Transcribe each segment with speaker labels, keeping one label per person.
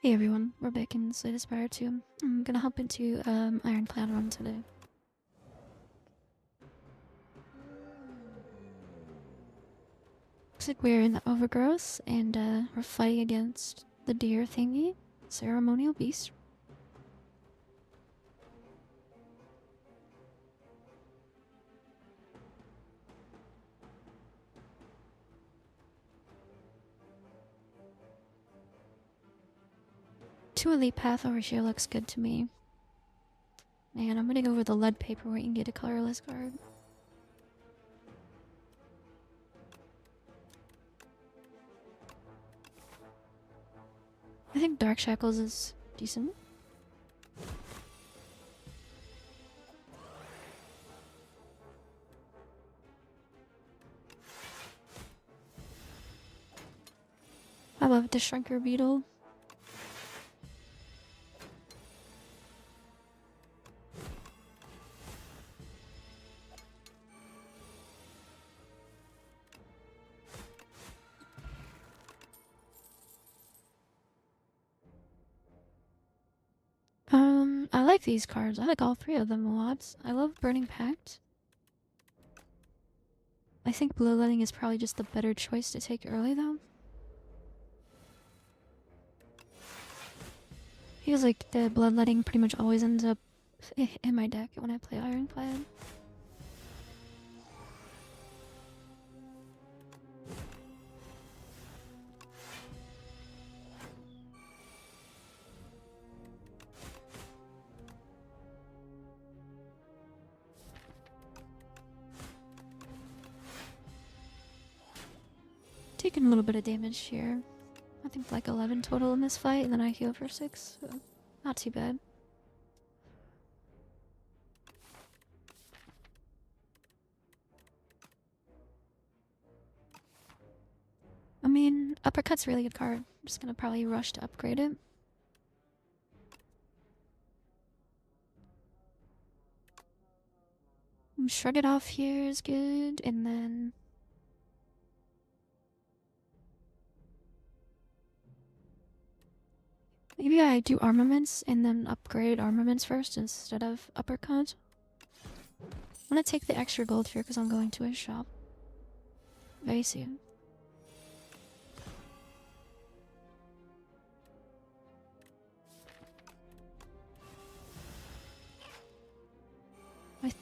Speaker 1: Hey everyone, we're back in Slay Aspire 2. I'm gonna hop into Ironclad run today. Looks like we're in the overgrowth and we're fighting against the deer thingy, ceremonial beast. Two elite path over here looks good to me. And I'm gonna go over the lead paper where you can get a colorless card. I think Dark Shackles is decent. I love the Shrinker Beetle. I like these cards. I like all three of them a lot. I love Burning Pact. I think Bloodletting is probably just the better choice to take early though. Feels like the bloodletting pretty much always ends up in my deck when I play Ironclad. Taking a little bit of damage here. I think like 11 total in this fight, and then I heal for 6, so not too bad. I mean, Uppercut's a really good card. I'm just gonna probably rush to upgrade it. Shrug it off here is good, and then maybe I do armaments and then upgrade armaments first instead of uppercut. I'm gonna take the extra gold here because I'm going to a shop very soon.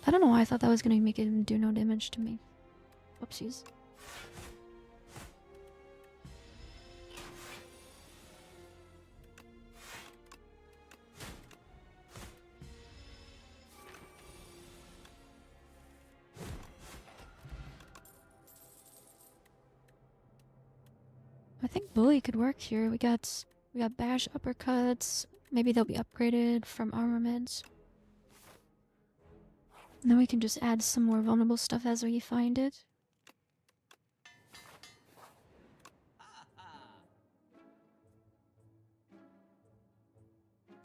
Speaker 1: I don't know why I thought that was gonna make it do no damage to me. Whoopsies. I think Bully could work here. We got bash uppercuts. Maybe they'll be upgraded from armaments. And then we can just add some more vulnerable stuff as we find it.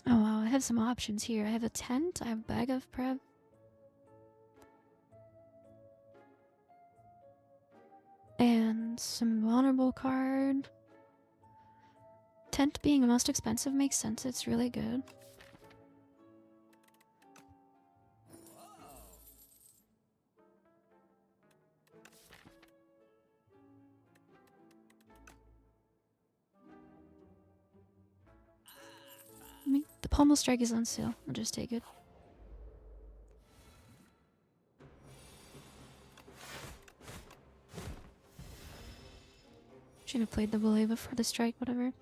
Speaker 1: Oh wow, I have some options here. I have a tent, I have a bag of prep. And some vulnerable card. Tent being the most expensive makes sense, it's really good. I mean, the pommel strike is on sale. I'll just take it. Should have played the bully before the strike, whatever.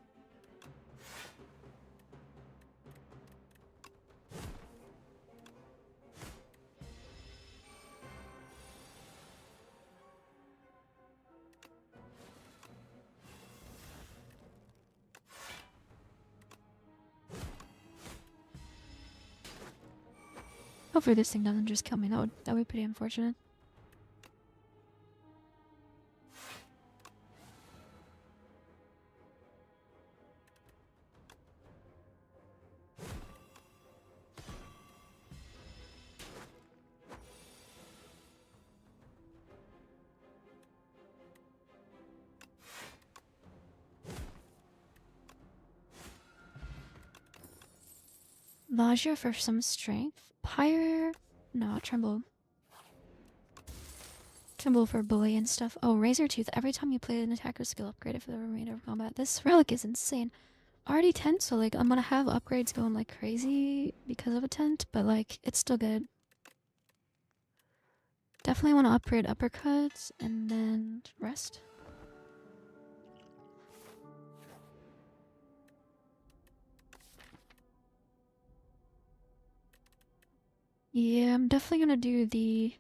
Speaker 1: Hopefully this thing doesn't just kill me. That would be pretty unfortunate. Vajra for some strength. Pyre. No, Tremble. Tremble for bully and stuff. Oh, Razor Tooth. Every time you play an attacker skill upgraded for the remainder of combat. This relic is insane. Already tent, so like I'm gonna have upgrades going like crazy because of a tent, but like it's still good. Definitely want to upgrade uppercuts and then rest. Yeah, I'm definitely gonna do the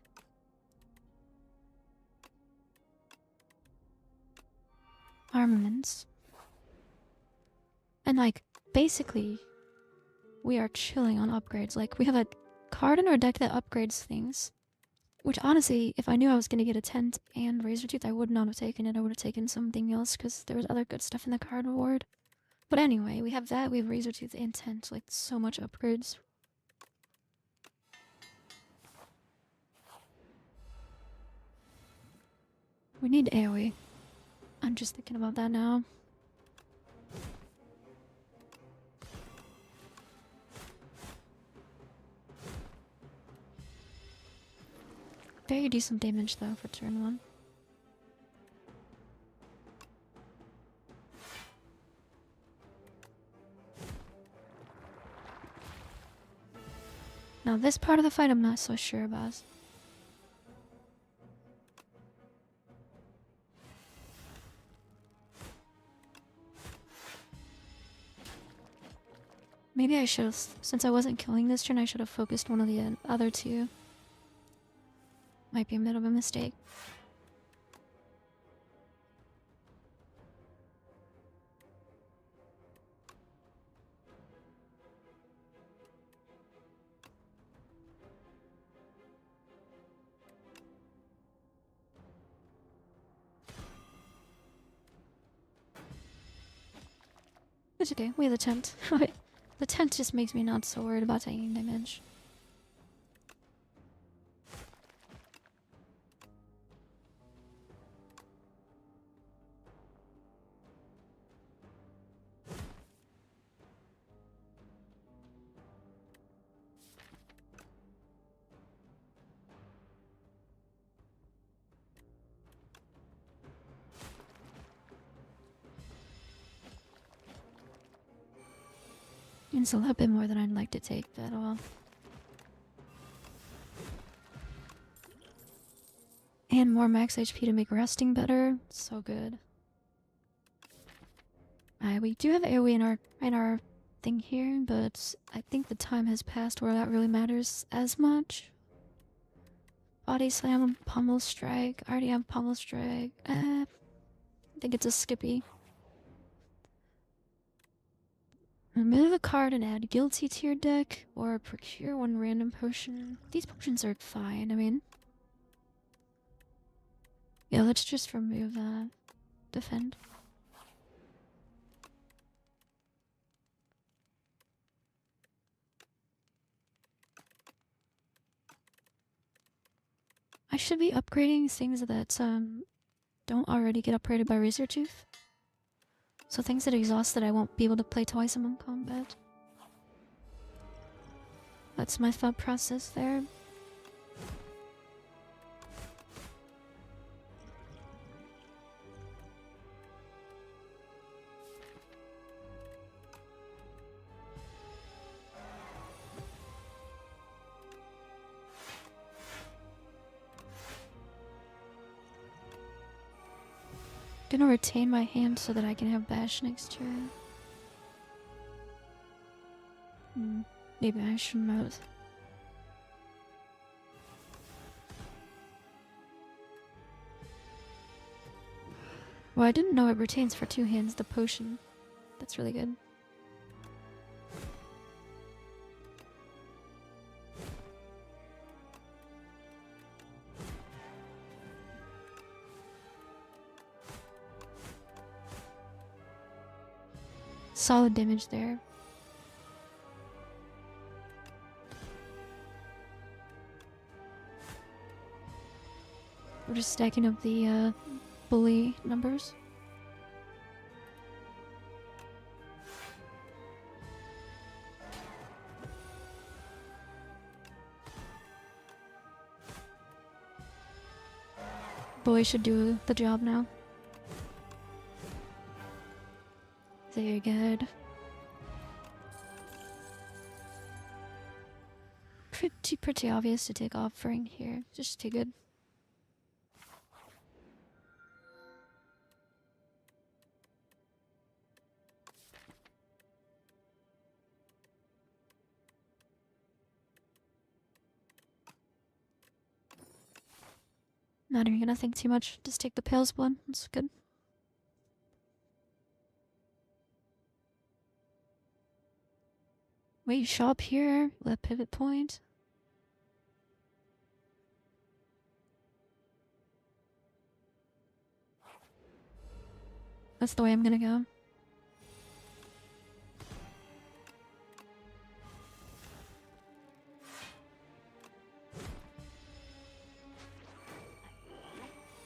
Speaker 1: armaments. And like basically we are chilling on upgrades. Like we have a card in our deck that upgrades things. Which honestly, if I knew I was gonna get a tent and Razor Tooth, I would not have taken it. I would have taken something else because there was other good stuff in the card reward. But anyway, we have that, we have Razor Tooth and tent, like so much upgrades. We need AoE. I'm just thinking about that now. Very decent damage though for turn 1. Now this part of the fight I'm not so sure about. Maybe I should have, since I wasn't killing this turn, I should have focused one of the other two. Might be a bit of a mistake. It's okay, we have the tent. The tent just makes me not so worried about taking damage. It's a little bit more than I'd like to take, but well. And more max HP to make resting better. So good. We do have AoE in our thing here, but I think the time has passed where that really matters as much. Body slam, pommel strike. I already have pommel strike. I think it's a skippy. Remove a card and add guilty to your deck, or procure one random potion. These potions are fine, I mean. Yeah, let's just remove that. Defend. I should be upgrading things that don't already get upgraded by Razor Tooth. So things that exhaust that I won't be able to play twice among combat. That's my thought process there. Gonna retain my hand so that I can have Bash next turn. Maybe I should not. Well, I didn't know it retains for 2 hands, the potion. That's really good. Solid damage there. We're just stacking up the bully numbers. Boy should do the job now. Very good. Pretty obvious to take offering here. Just too good. Not even gonna think too much. Just take the Pale's Blood. That's good. Wait, you show up here? The pivot point? That's the way I'm gonna go.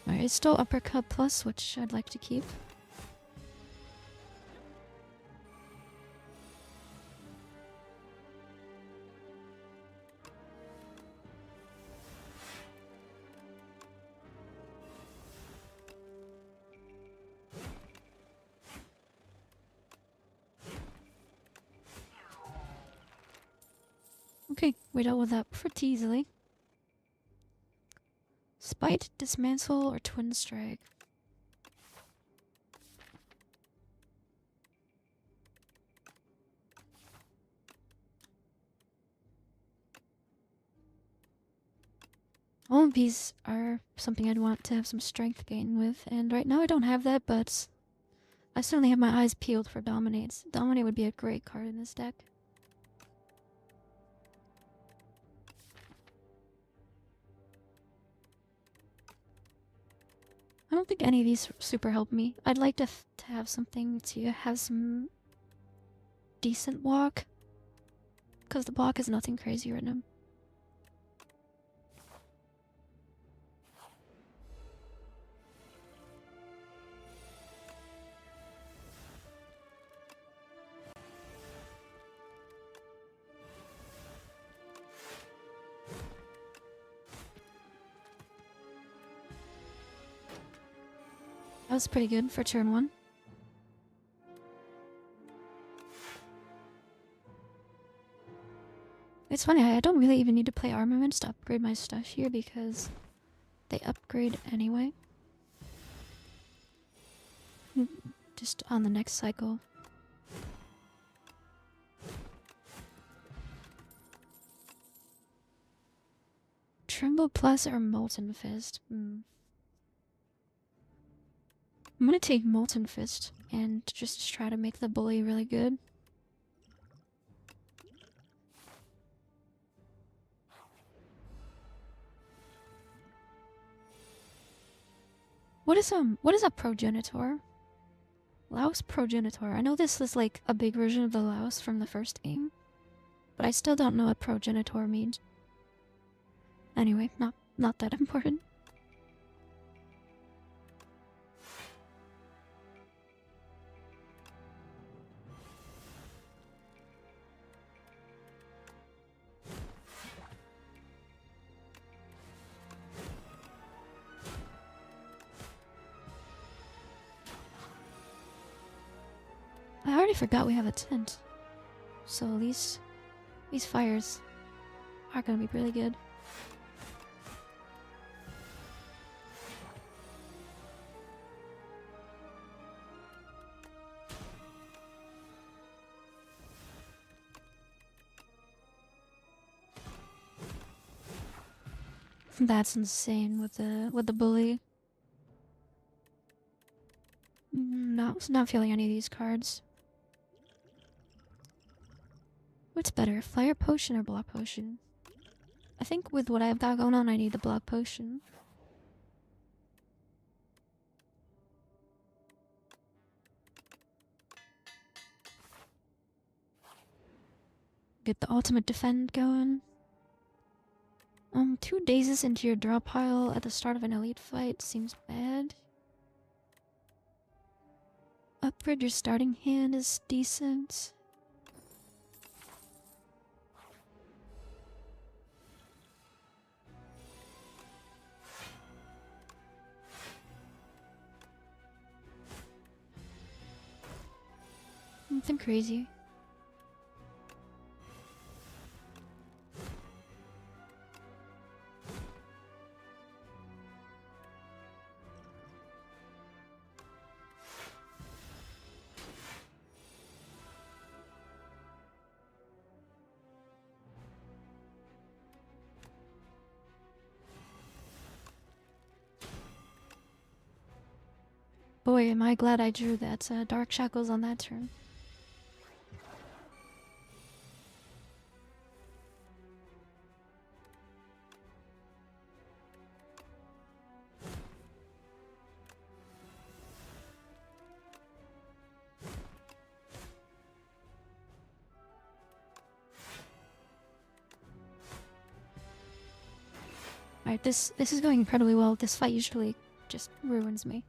Speaker 1: Alright, it's still uppercut plus, which I'd like to keep. Okay, we dealt with that pretty easily. Spite, Dismantle, or Twin Strike? All of these are something I'd want to have some strength gain with, and right now I don't have that, but I certainly have my eyes peeled for Dominates. Dominate would be a great card in this deck. I don't think any of these super help me. I'd like to have something to have some decent block, because the block is nothing crazy right now. That was pretty good for turn 1. It's funny, I don't really even need to play armaments to upgrade my stuff here because they upgrade anyway. Just on the next cycle. Tremble Plus or Molten Fist? I'm gonna take Molten Fist and just try to make the bully really good. What is a progenitor? Laos progenitor. I know this is like a big version of the Laos from the first game, but I still don't know what progenitor means. Anyway, not that important. I already forgot we have a tent. So these fires are gonna be really good. That's insane with the bully. Not feeling any of these cards. What's better, Fire Potion or Block Potion? I think with what I've got going on, I need the Block Potion. Get the ultimate defend going. 2 dazes into your draw pile at the start of an elite fight seems bad. Upgrade your starting hand is decent. Nothing crazy. Boy, am I glad I drew that Dark Shackles on that turn. Alright, this is going incredibly well. This fight usually just ruins me.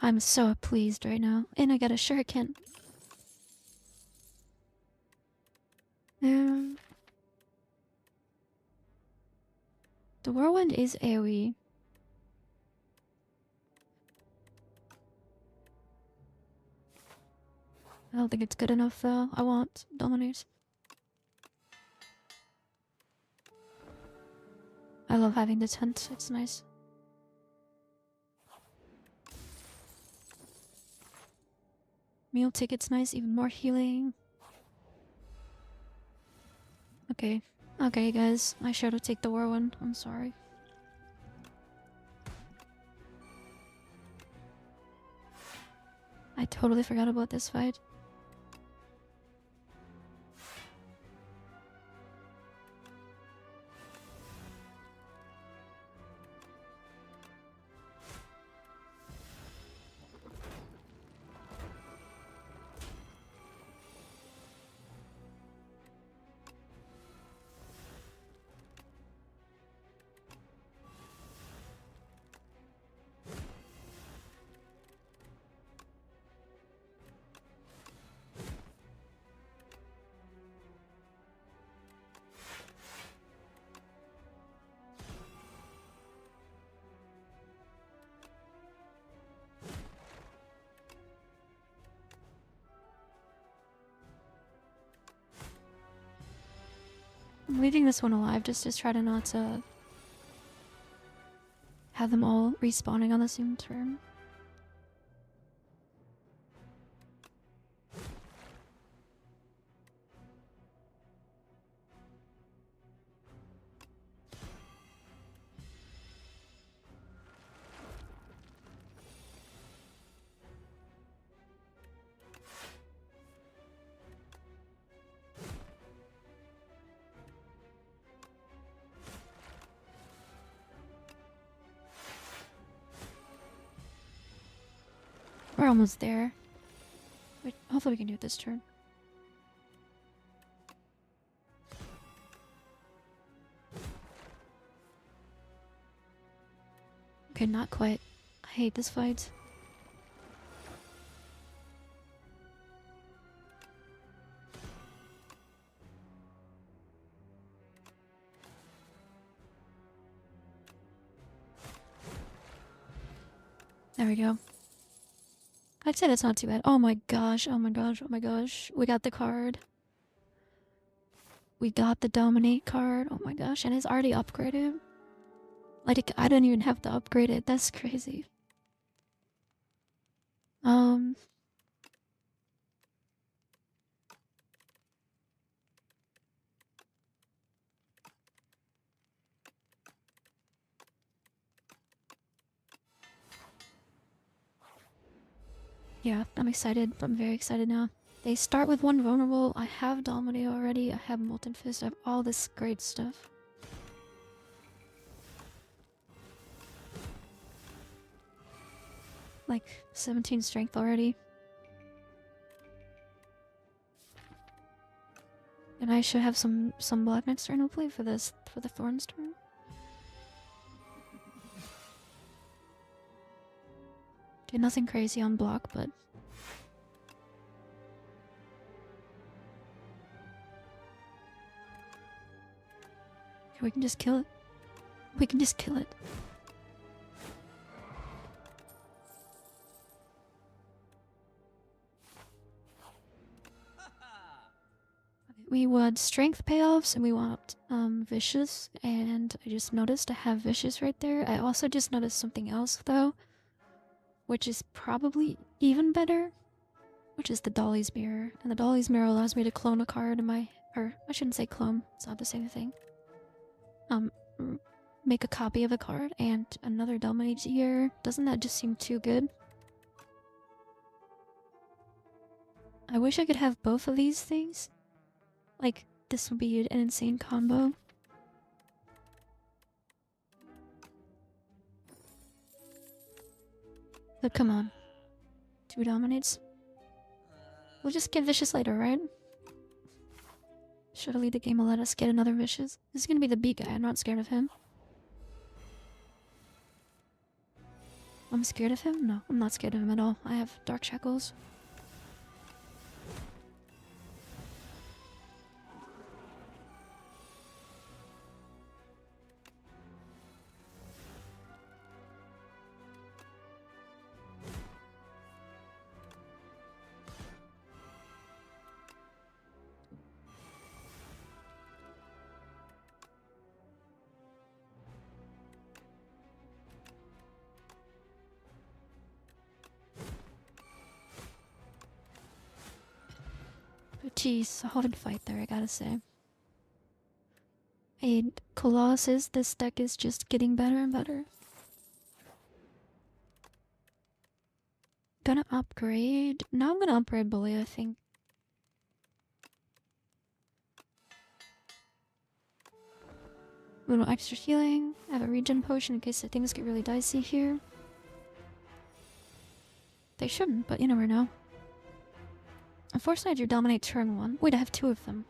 Speaker 1: I'm so pleased right now. And I got a shuriken. The whirlwind is AoE. I don't think it's good enough though. I want dominate. I love having the tent, it's nice. Meal ticket's nice, even more healing. Okay. Okay, guys. I should have taken the whirlwind. I'm sorry. I totally forgot about this fight. I'm leaving this one alive just to try to not to have them all respawning on the same turn. We're almost there. Wait, hopefully we can do it this turn. Okay, not quite. I hate this fight. There we go. I'd say that's not too bad. Oh my gosh, oh my gosh, oh my gosh. We got the card. We got the Dominate card. Oh my gosh, and it's already upgraded. Like, I don't even have to upgrade it. That's crazy. Yeah, I'm excited. I'm very excited now. They start with one vulnerable. I have Dominate already. I have Molten Fist. I have all this great stuff. Like 17 strength already. And I should have some block next turn hopefully for the Thorns turn. Okay, nothing crazy on block, but we can just kill it. We can just kill it. we want strength payoffs and we want vicious, and I just noticed I have vicious right there. I also just noticed something else though, which is probably even better, which is the Dolly's Mirror. And the Dolly's Mirror allows me to clone a card in my, or I shouldn't say clone, it's not the same thing. Make a copy of a card and another Dominate's Ear. Doesn't that just seem too good? I wish I could have both of these things. Like, this would be an insane combo. But come on. 2 Dominates. We'll just get Vicious later, right? Surely the game will let us get another Vicious. This is gonna be the beat guy, I'm not scared of him. I'm scared of him? No, I'm not scared of him at all. I have Dark Shackles. But geez, a hard fight there, I gotta say. And Colossus, this deck is just getting better and better. Gonna upgrade. Now I'm gonna upgrade Bully, I think. A little extra healing. I have a regen potion in case things get really dicey here. They shouldn't, but you never know. Unfortunately, I drew Dominate turn 1. Wait, I have 2 of them.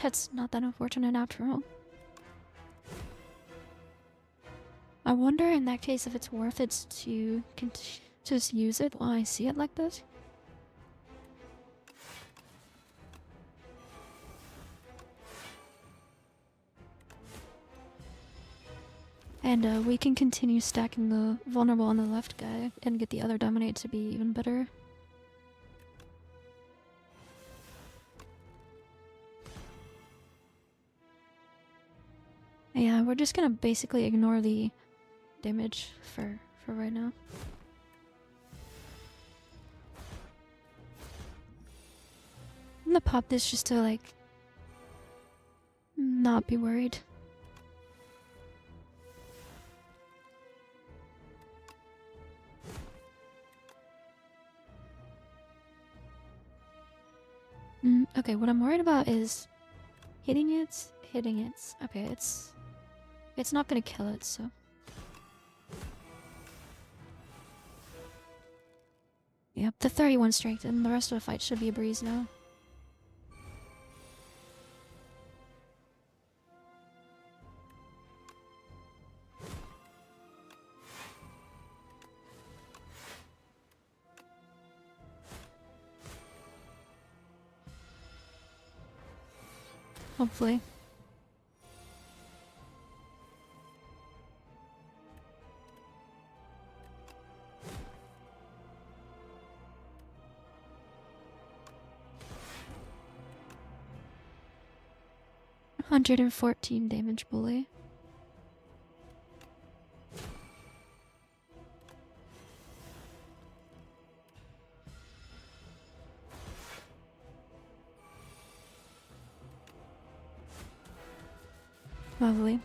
Speaker 1: That's not that unfortunate after all. I wonder in that case if it's worth it to just use it while I see it like this. And we can continue stacking the vulnerable on the left guy and get the other Dominate to be even better. Yeah, we're just gonna basically ignore the damage for right now. I'm gonna pop this just to like not be worried. Okay, what I'm worried about is hitting it. Okay, it's not gonna kill it, so. Yep, the 31 strength and the rest of the fight should be a breeze now. Hopefully. $114 damage, Bully. Lovely.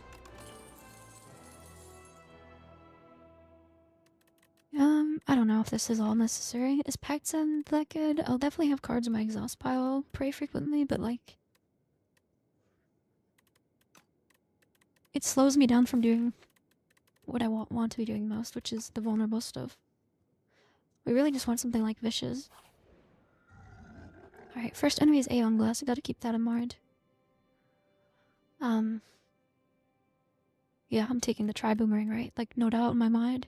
Speaker 1: I don't know if this is all necessary. Is Pact Send that good? I'll definitely have cards in my exhaust pile pretty frequently, but like, it slows me down from doing what I want to be doing most, which is the vulnerable stuff. We really just want something like Vicious. Alright, first enemy is aeonglass, I gotta keep that in mind. Yeah, I'm taking the Tri-Boomerang, right? Like, no doubt in my mind.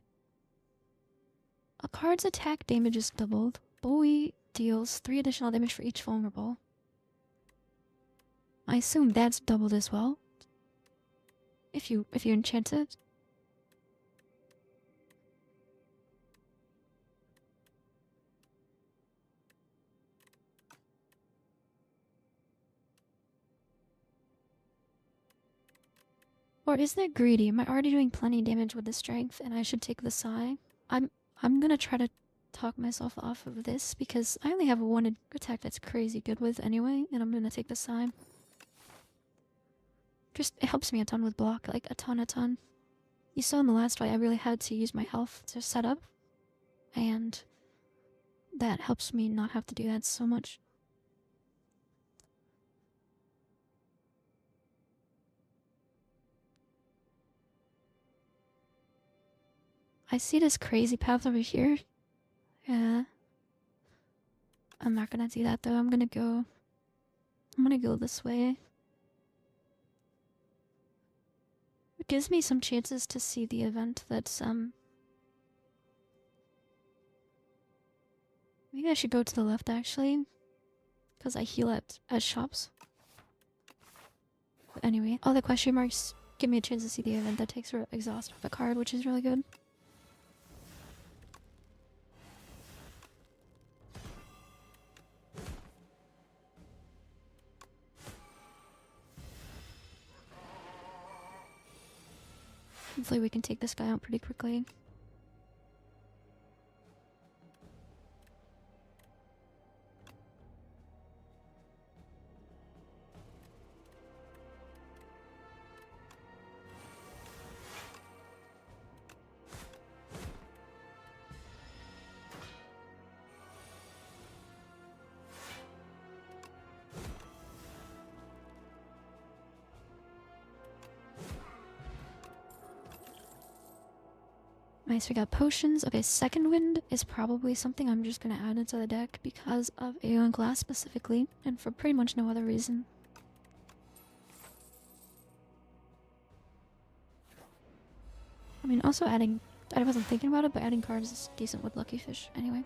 Speaker 1: A card's attack damage is doubled. Bowie deals 3 additional damage for each vulnerable. I assume that's doubled as well. If you enchant it. Or is that greedy? Am I already doing plenty damage with the strength and I should take the Psy? I'm gonna try to talk myself off of this because I only have one attack that's crazy good with anyway, and I'm gonna take the Psy. Just, it helps me a ton with block, like a ton. You saw in the last fight I really had to use my health to set up, and that helps me not have to do that so much. I see this crazy path over here. Yeah. I'm not gonna do that though. I'm gonna go this way. It gives me some chances to see the event that's maybe I should go to the left actually, because I heal at shops. But anyway, all the question marks give me a chance to see the event that takes exhaust off a card, which is really good. Hopefully we can take this guy out pretty quickly. Nice, we got potions. Okay, second wind is probably something I'm just gonna add into the deck because of aeonglass specifically, and for pretty much no other reason. I mean, also adding, I wasn't thinking about it, but adding cards is decent with Lucky Fish anyway.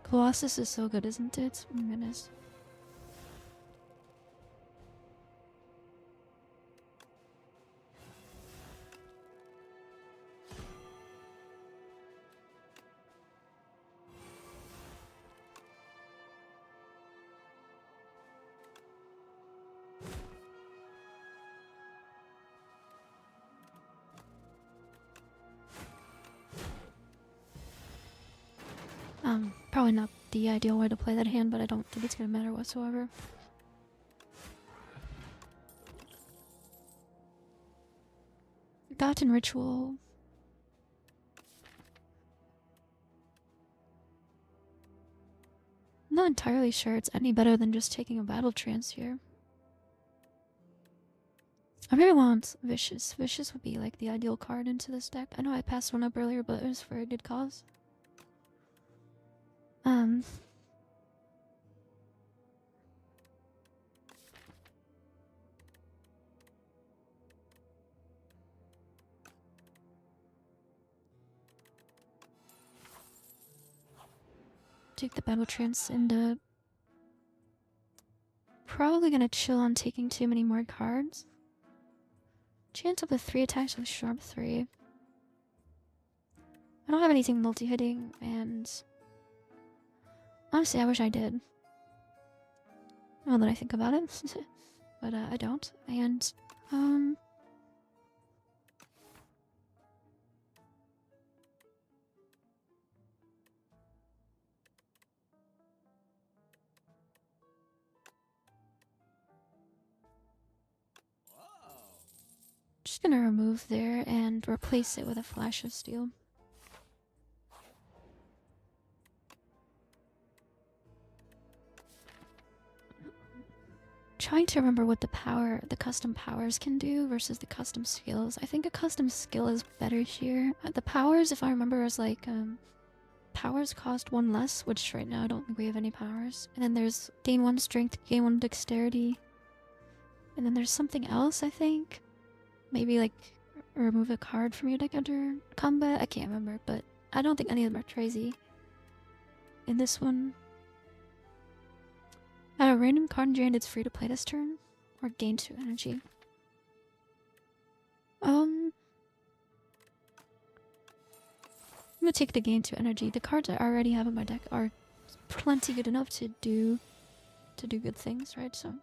Speaker 1: Colossus is so good, isn't it? Oh my goodness. Probably not the ideal way to play that hand, but I don't think it's gonna matter whatsoever. Forgotten Ritual. I'm not entirely sure it's any better than just taking a battle trance here. I really want Vicious. Vicious would be like the ideal card into this deck. I know I passed one up earlier, but it was for a good cause. Take the battle trance and probably gonna chill on taking too many more cards. Chance of the 3 attacks with sharp 3. I don't have anything multi-hitting, and honestly I wish I did. Now that I think about it. But I don't. And just gonna remove there and replace it with a Flash of Steel. Trying to remember what the custom powers can do versus the custom skills. I think a custom skill is better here. The powers, if I remember, is like powers cost 1 less, which right now I don't think we have any powers. And then there's gain 1 strength, gain 1 dexterity. And then there's something else, I think. Maybe like remove a card from your deck under combat. I can't remember, but I don't think any of them are crazy. In this one, At a random card in your hand, it's free to play this turn, or gain 2 energy. I'm gonna take the gain 2 energy. The cards I already have in my deck are plenty good enough to do good things, right? So.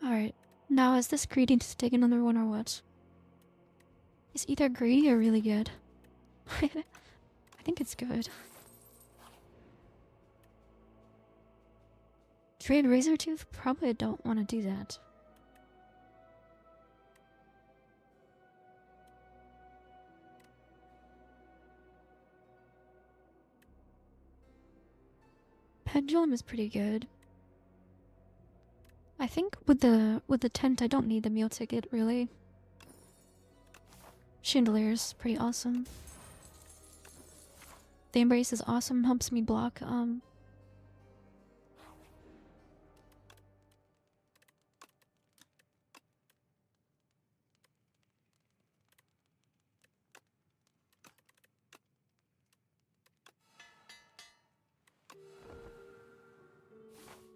Speaker 1: Alright, now is this greedy to take another one or what? It's either greedy or really good. I think it's good. Trade Razortooth? Probably don't want to do that. Pendulum is pretty good. I think with the tent I don't need the meal ticket really. Chandelier's pretty awesome. The embrace is awesome, helps me block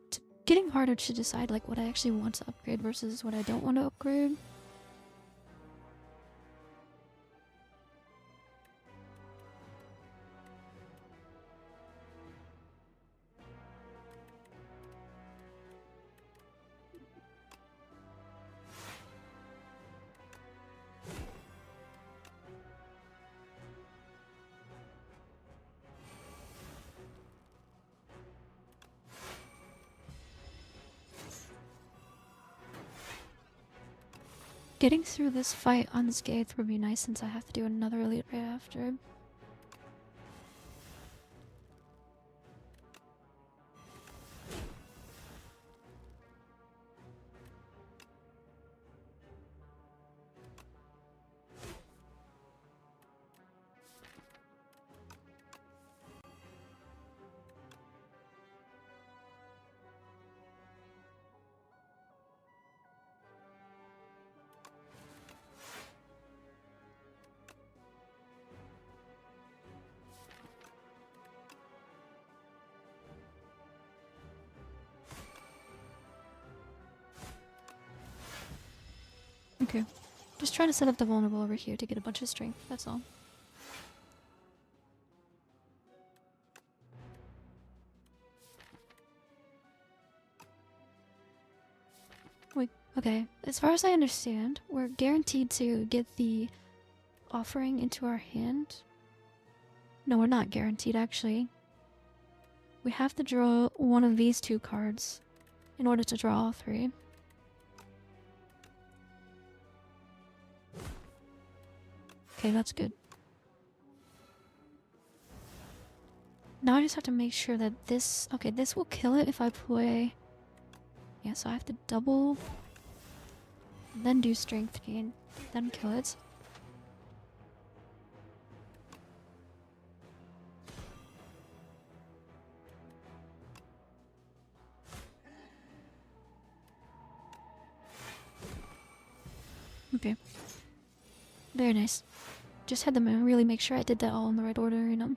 Speaker 1: it's getting harder to decide like what I actually want to upgrade versus what I don't want to upgrade. Getting through this fight unscathed would be nice since I have to do another elite right after. Okay. Just trying to set up the vulnerable over here to get a bunch of strength, that's all. Wait, okay. As far as I understand, we're guaranteed to get the offering into our hand. No, we're not guaranteed actually. We have to draw one of these 2 cards in order to draw all 3. Okay, that's good. Now I just have to make sure that this... Okay, this will kill it if I play... Yeah, so I have to double... Then do strength gain. Then kill it. Okay. Very nice. Just had to really make sure I did that all in the right order, you know?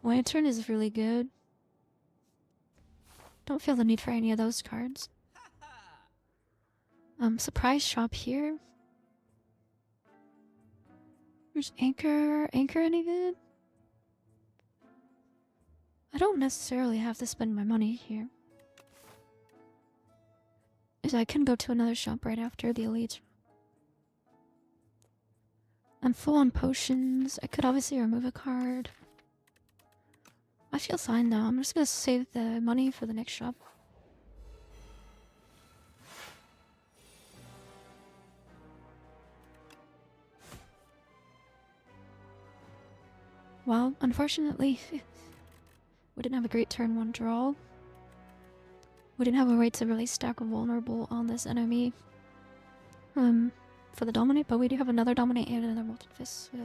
Speaker 1: Lantern is really good. Don't feel the need for any of those cards. Surprise shop here. There's Anchor. Anchor any good? I don't necessarily have to spend my money here. As I can go to another shop right after the elite. I'm full on potions. I could obviously remove a card. I feel fine now. I'm just gonna save the money for the next shop. Well, unfortunately, we didn't have a great turn 1 draw. We didn't have a way to really stack a vulnerable on this enemy. For the dominate, but we do have another dominate and another molten fist, so...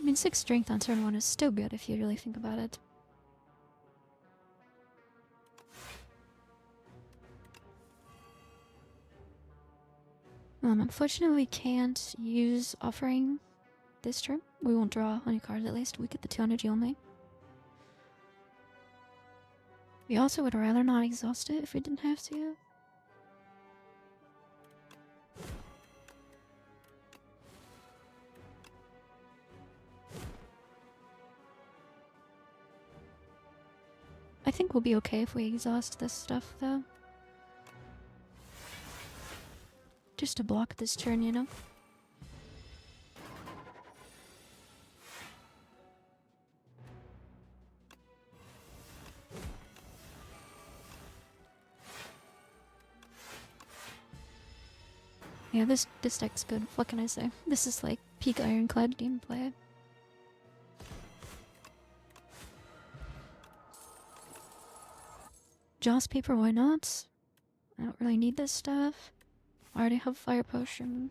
Speaker 1: I mean, 6 strength on turn 1 is still good if you really think about it. Unfortunately, we can't use offering this turn. We won't draw any cards at least. We get the 2 energy only. We also would rather not exhaust it if we didn't have to. I think we'll be okay if we exhaust this stuff, though. Just to block this turn, you know? Yeah, this deck's good. What can I say? This is like peak ironclad gameplay. Joss paper, why not? I don't really need this stuff. I already have fire potion.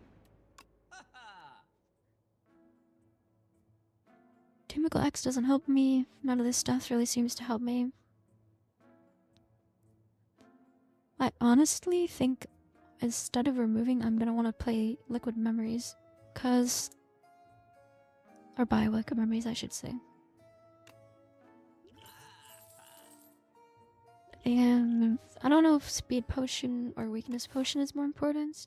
Speaker 1: Chemical X doesn't help me. None of this stuff really seems to help me. I honestly think instead of removing, I'm gonna want to play Liquid Memories. Or buy Liquid Memories, I should say. And I don't know if Speed Potion or Weakness Potion is more important.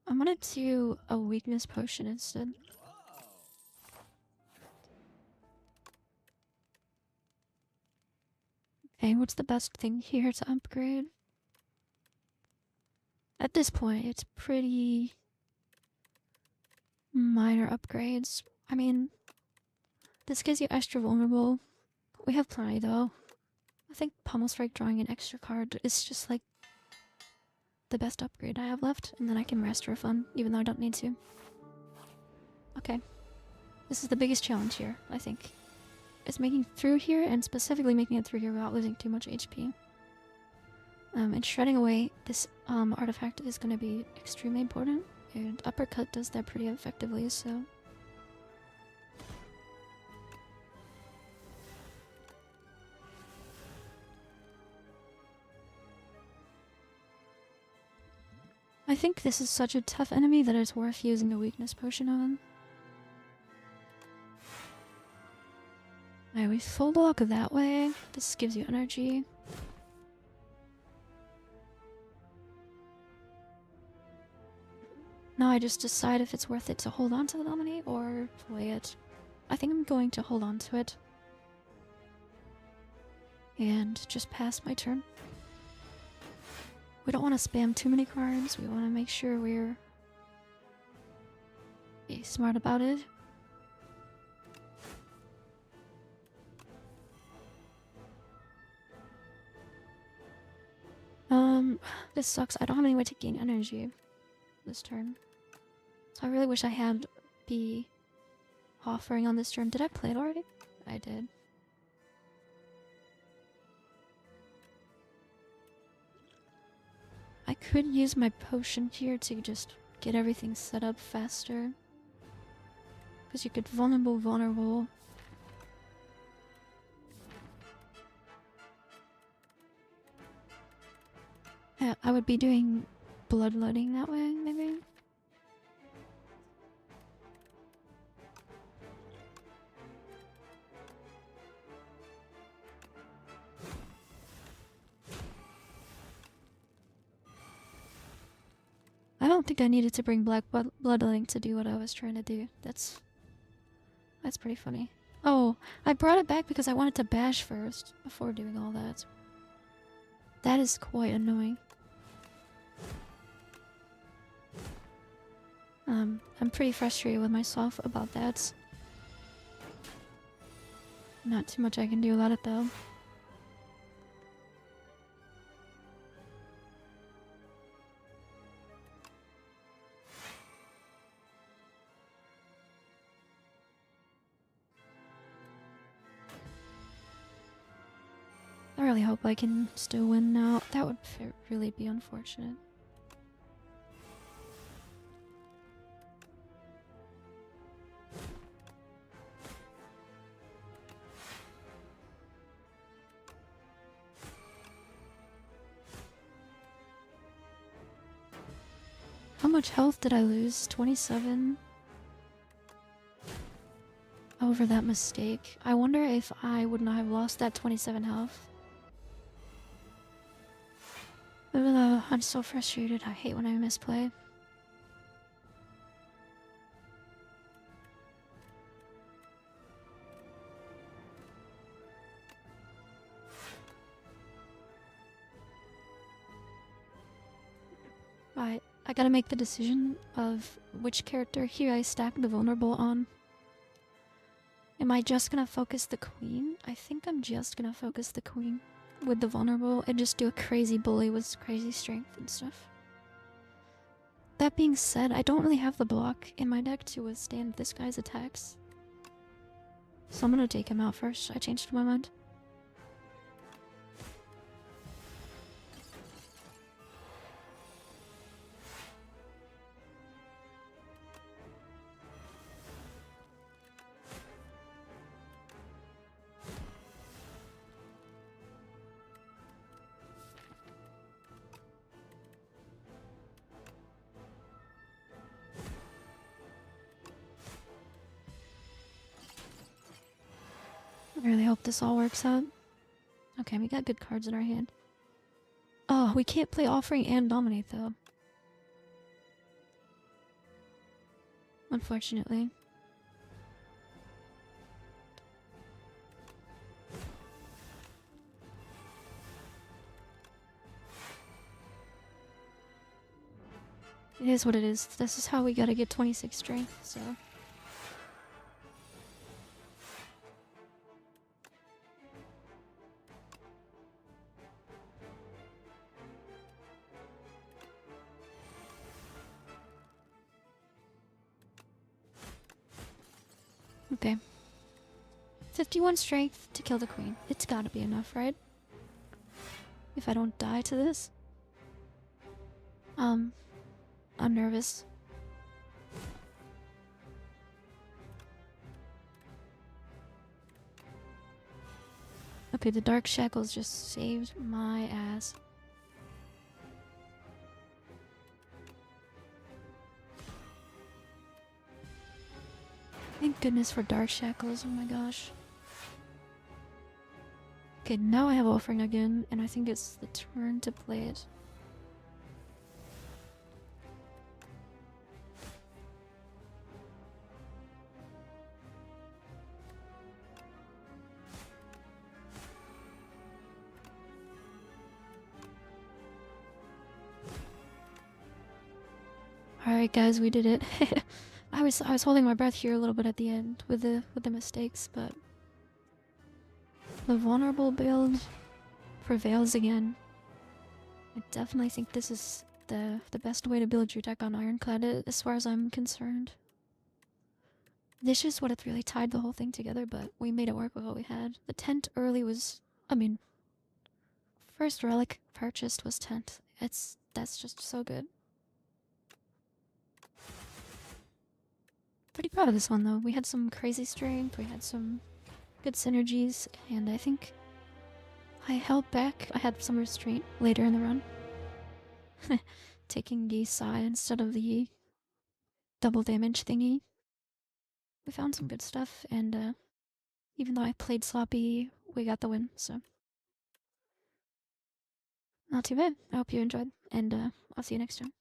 Speaker 1: I'm gonna do a Weakness Potion instead. Okay, what's the best thing here to upgrade? At this point, it's pretty minor upgrades. I mean, this gives you extra vulnerable. We have plenty though. I think Pummel Strike drawing an extra card is just like the best upgrade I have left, and then I can rest for fun, even though I don't need to. Okay. This is the biggest challenge here, I think. Is making through here, and specifically making it through here without losing too much HP. And shredding away this artifact is going to be extremely important, and Uppercut does that pretty effectively, so... I think this is such a tough enemy that it's worth using a weakness potion on. Alright, we full block that way. This gives you energy. Now I just decide if it's worth it to hold on to the Dominate or play it. I think I'm going to hold on to it. And just pass my turn. We don't want to spam too many cards. We want to make sure we're smart about it. This sucks. I don't have any way to gain energy this turn. So I really wish I had the offering on this turn. Did I play it already? I did. I could use my potion here to just get everything set up faster. Because you could vulnerable. Yeah, I would be doing bloodletting that way, maybe? I don't think I needed to bring Black Bloodling to do what I was trying to do. That's pretty funny. Oh, I brought it back because I wanted to bash first before doing all that. That is quite annoying. I'm pretty frustrated with myself about that. Not too much I can do about it though. I really hope I can still win now. That would really be unfortunate. How much health did I lose? 27? Over that mistake. I wonder if I would not have lost that 27 health. I'm so frustrated. I hate when I misplay. Right, I gotta make the decision of which character here I stack the vulnerable on. Am I just gonna focus the queen? I think I'm just gonna focus the queen with the vulnerable and just do a crazy bully with crazy strength and stuff. That being said, I don't really have the block in my deck to withstand this guy's attacks. So I'm gonna take him out first. I changed my mind. I really hope this all works out. Okay, we got good cards in our hand. Oh, we can't play Offering and Dominate though. Unfortunately. It is what it is. This is how we gotta get 26 strength, so. Okay. 51 strength to kill the queen. It's gotta be enough, right? If I don't die to this. I'm nervous. Okay, the Dark Shackles just saved my ass. Thank goodness for Dark Shackles, oh my gosh. Okay, now I have Offering again, and I think it's the turn to play it. Alright guys, we did it. I was holding my breath here a little bit at the end with the mistakes, but the vulnerable build prevails again. I definitely think this is the best way to build your deck on Ironclad as far as I'm concerned. This is what really tied the whole thing together, but we made it work with what we had. The tent early was, I mean, first relic purchased was tent. That's just so good. Pretty proud of this one though. We had some crazy strength, we had some good synergies, and I think I held back. I had some restraint later in the run. Taking the Sai instead of the double damage thingy. We found some good stuff, and even though I played sloppy, we got the win, so. Not too bad. I hope you enjoyed, and I'll see you next time.